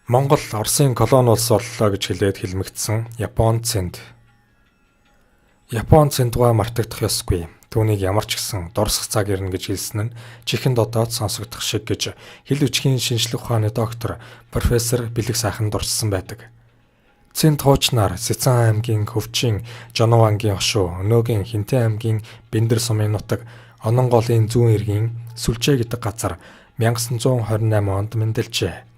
Монгол Оросын колони улс боллоо гэж хэлээд хэлмэгдсэн Япон цэнд. Япон цэндгаа мартагдах ёсгүй. Түүнийг ямар ч гэсэн дурсах цаг ирнэ гэж хэлсэн нь чихэнд одоод сонсогдох шиг гэж хэл үчгийн шинжлэх ухааны доктор профессор Бэлэг сайхан дурссан байдаг. Цэнд хуучнаар Сэцэн аймгийн Хөвчин, Жонов ангийн Хошуу, Өнөөгийн Хинтээ аймгийн Бэндэр сумын нутаг, Ононголын зүүн эргийн Сүлжээ гэдэг газар 1928 онд мэндэлжээ.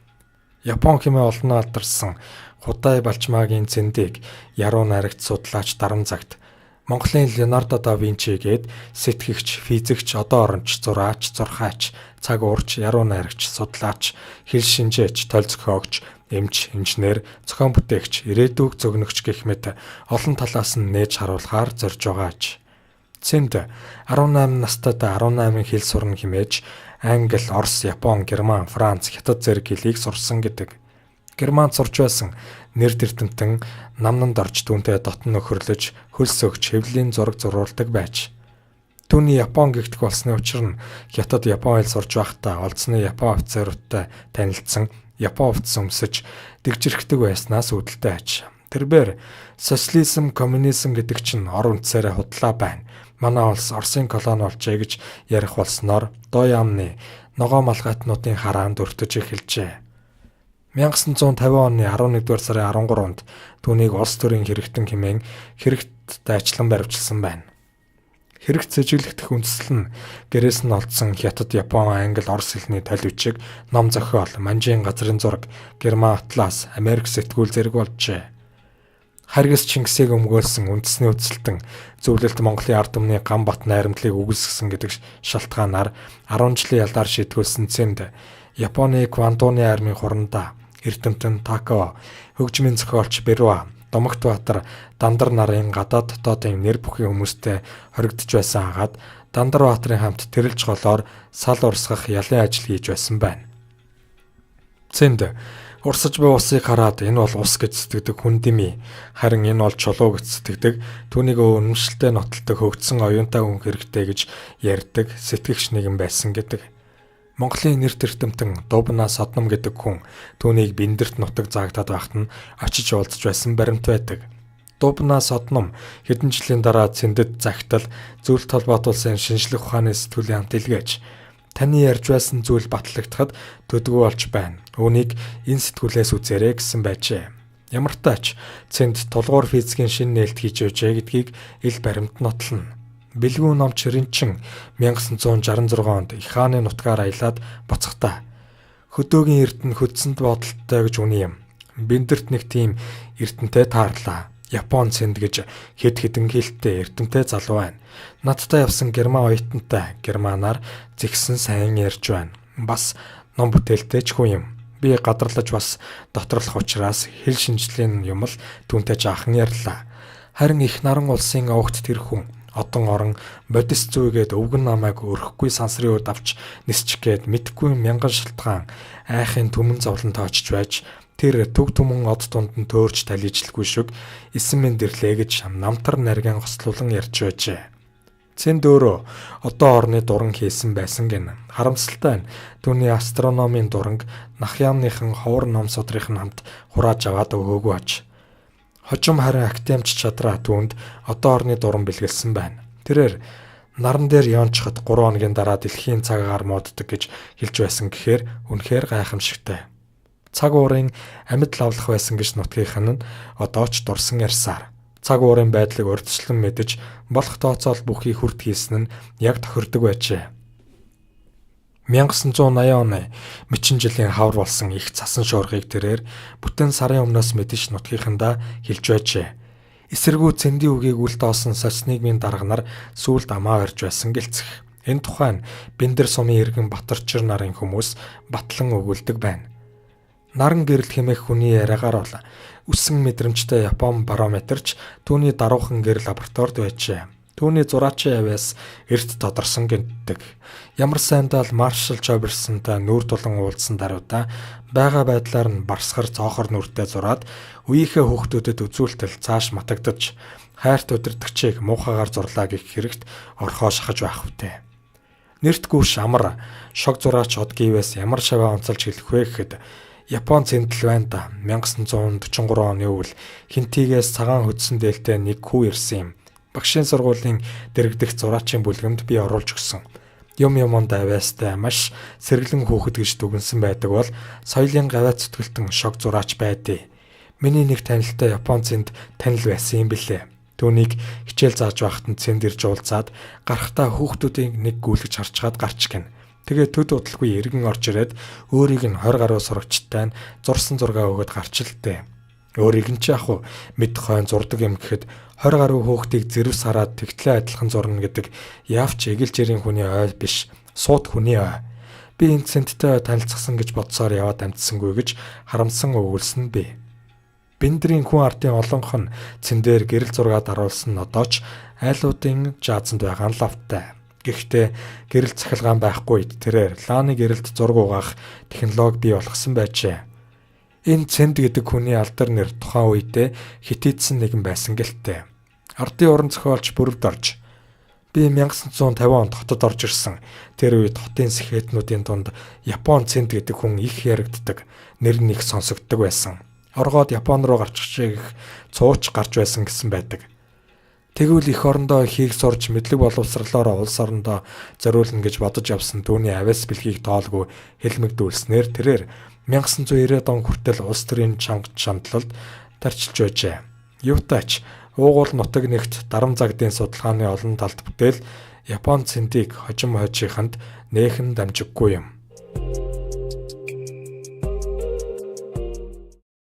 Япон хэмээн олноо алдарсан Худай Балчмаагийн цэндийг яруу найрагч судлаач Дарам цагт Монголын Леонардо да Винчигээд сэтгэгч, физикч, одоо оронч, зураач, зурхаач, цаг уурч, яруу найрагч, судлаач, хэл шинжээч, толь зохиогч, эмч, инженер, зохион бүтээгч, ирээдүйг зөгнөгч гэх мэт олон талаас нь нээж харуулахаар зорж байгааж. Цэнд 18 настайд 18 хэл сурна хэмээж Англи, Орос, Япон, Герман, Франц, Хятад зэрэг хэлийг сурсан гэдэг. Германд сурч байсан нэр дэвтэмтэн намнанд орж түүнтэй дотн нөхөрлөж, хөлс өгч, хэвлэлийн зураг зурулдаг байж. Түүний Япон гэгдэх болсны учир нь Хятад Япон хэл сурж байхдаа олдсны Япон офицеруудтай танилцсан, Япон хувцас өмсөж, дэгжирхдэг байснаас үүдэлтэй аж. Тэрбээр социализм, коммунизм гэдэг чинь ор үндэсээрээ худлаа байна. Манай улс Оросын колони болжээ гэж ярих болсноор доо яамны ногоо малгайтнуудын хараанд өртөж эхэлжээ. 1950 оны 11-р сарын 13-нд түүнийг улс төрийн хэрэгтэн хэмээн хэрэгт дайчлан баривчилсан байна. Хэрэгт сэжиглэгдэх үндэслэл нь гэрээс нь олдсон Хятад, Япон, Англи, Орос хэлний толь бичиг, ном зохиол, манжийн газрын зураг, Герман атлас, Америк сэтгүүл зэрэг болжээ. Харгас Чингисийг өмгөөлсөн үндэсний үзэлтэн зөвлөлт Монголын ард түмний ган бат найрамдлыг үгүйсгэсэн гэдэг шалтгаанаар 10 жилийн ялдаар шийдвэрлсэн цэнд Японы Квантуны армийн хурандаа эрдэмтэн Тако, хөгжмийн зохиолч Беруа, Домогт Баатар Дандар нарын гадаад дотоодын нэр бүхийн хүмүүстэй хоригдож байсан хагаад Дандар Баатарын хамт тэрэлж голоор сал урсгах ялын ажил хийж байсан байна. Цэнд урсаж буй усыг хараад энэ бол ус гэж сэтгэдэг хүн дими. Харин энэ бол чулуу гэж сэтгэдэг. Түүнийг өнөмшлтэй нотолдог хөгжсөн оюунтай хүн хэрэгтэй гэж ярьдаг сэтгэгч нэгэн байсан гэдэг. Монголын нэр дэвтэмтэн Дубна Содном гэдэг хүн түүнийг Бэндэрт нутаг заагдаад байхад нь очиж уулзж байсан баримт байдаг. Дубна Содном хэдэн жилийн дараа цэндэд загтал зүйл толботуулсан шинжлэх ухааны сэтгүүлийн хамт илгээж таны ярьж байсан зүйл батлагдахад төдгөө болж байна. Үүнийг энэ сэтгүүлээс үзээрэй гэсэн байжээ. Ямар ч тач цэнд тулгуур физикийн шинэ нээлт хийж өжээ гэдгийг ил баримт нотлно. Бэлгүү номч Ринчин 1966 онд их хааны нутгаар аялаад буцахдаа хөдөөгийн эрдэнэ хөдсөнд бодолтой гэж үний юм. Бэндэрт нэг тийм эрдэнэтэй таарлаа. Япон цэнд гэж хэд хэдэн хэлтэй эрдэмтэй залуу байна. Надтай явсан герман оюутантай германаар зэгсэн сайн ярьж байна. Бас ном бүтээлтэй ч хүн юм. Би гадарлаж бас дотрлох учраас хэл шинжлэлийн юм л түүнтэй жаахан ярьлаа. Харин их наран улсын овогт тэр хүн одон орон бодис зүйгээд өвгөн намайг өрөхгүй сансрын үд авч нисчих гээд мэдхгүй мянган шалтгаан айхын түмэн зовлон тоочж байж тэр төг түмэн од тунд нь төөрч талижлгүй шиг эсэн минь дэрлээ гэж намтар нарган хослуулан ярьж байжээ. Цэнд өөрөө одоо орны дуран хийсэн байсан гэнэ. Харамсалтай нь түүний астрономийн дуранг нах яамныхан ховор ном судрын хамт хурааж аваад өгөөгүй аж. Хожим харин актемч чадраа түүнд одоо орны дуран бэлгэлсэн байна. Тэрээр наран дээр явчихад 3 хоногийн дараа дэлхийн цагаар мууддаг гэж хэлж байсан гэхээр үнэхээр гайхамшигтай. Цаг уурын амьд лавлах байсан гэж нутгийнхан нь одоо ч дурсан ярьсаар. Цаг уурын байдлыг урьдчилан мэдэж болох тооцоол бүхий хүрт хийсэн нь яг тохирдог байжээ. 1980 оны мэчин жилийн хавар болсон их цасан шуургыг тэрээр бүтэн сарын өмнөөс мэдэж нутгийнхандаа хэлж байжээ. Эсэргүү цэндийн үгийг үл тоосон социализмын дарга нар сүүлд амаа барьж байсан гэлцэх. Энэ тухайн Бэндэр сумын иргэн Батарчир нарын хүмүүс батлан өгүүлдэг байна. Наран гэрэл хэмээх хүний яриагаар бол үсэн мэдрэмжтэй Япон барометрч түүний даруухан гэрэл лабораторид байжээ. Түүний зураачийн авиас эрт тодорсон гэнтдэг. Ямар сайндаа л маршал Жоберсонтай нүүр тулан уулзсан даруйда байгаа байдлаар нь барсгар цоохор нүртэй зураад үеийнхээ хүүхдүүдэд үзүүлтэл цааш матагдаж хайрт удирдагчийг муухагаар зурлаа гэх хэрэгт орхоо шахаж байх үтэй. Нэрт гүш амар шог зураач од гівээс ямар шаваа онцолж хэлэх вэ гэхэд Япон цэндэл байна да. 1943 оны үйл хинтигээс цагаан хөдсөн дээлтэй нэг хүү ирсэн юм. Багшийн сургуулийн дэрэгдэх зураачийн бүлгэмд би оруулж өгсөн. Юм даваастай маш сэргэлэн хүүхэд гэж дүгнсэн байдаг бол соёлын гавьяа зүтгэлтэн шог зураач байдیں۔ Миний нэг танилтай Япон цэнд танил байсан юм билээ. Түүнийг хичээл зааж байхад нь цэнд ирж уулзаад гарахтаа хүүхдүүдийн нэг гүйлгэж харчгаад гарч гин. Тэгээ төд удалгүй эргэн орж ирээд өөрийг нь 20 гаруй сурагчтай нь зурсан зураг өгöd гарчлалтэй. Өөрийг нь ч яг мэд хойн зурдаг юм гэхэд 20 гаруй хүүхдийг зэрвс хараад тэгтлээ адилхан зурна гэдэг яавч эгэл жирийн хүний ой биш, сууд хүний ой. Би энэ цэнттэй танилцсан гэж бодсоор яваад амтсангүй гэж харамсан өгүүлсэн би. Биндрийн хүн ардын олонх нь цэндээр гэрэл зургаад харуулсан одоо ч айлуудын жаазанд байгаа нь лавтай. Гэхдээ гэрэл цахилгаан байхгүй тэрээр лааны гэрэлд зураг угаах технологи бий болгосон байжээ. Энэ цэнд гэдэг хүний алдар нэр тухайн үедээ хитийдсэн нэгэн байсан гэлтэй. Ардын уран зохиолч Бүрвд орж. Би 1950 онд хотод орж ирсэн. Тэр үед хотын сэхэтнүүдийн дунд Япон цэнд гэдэг хүн их яригддаг, нэр нь их сонсогддог байсан. Оргоод Япон руу гарчихжээ гэх цууч гарч байсан гэсэн байдаг. Тэгвэл эх орондоо хийх сурж мэдлэг боловсрлоор улс орондоо зориулна гэж бодож явсан түүний авиас бэлгийг тоолгүй хэлмэгдүүлснээр тэрээр 1990 он хүртэл улс төрийн чанга шамтлалд тарчилж байжээ. Юутаач уугуул нутаг нэгт дарам загдын судалгааны олон талт бүтээл Япон цэндийг хожим хойжиханд нээхэн дамжиггүй юм.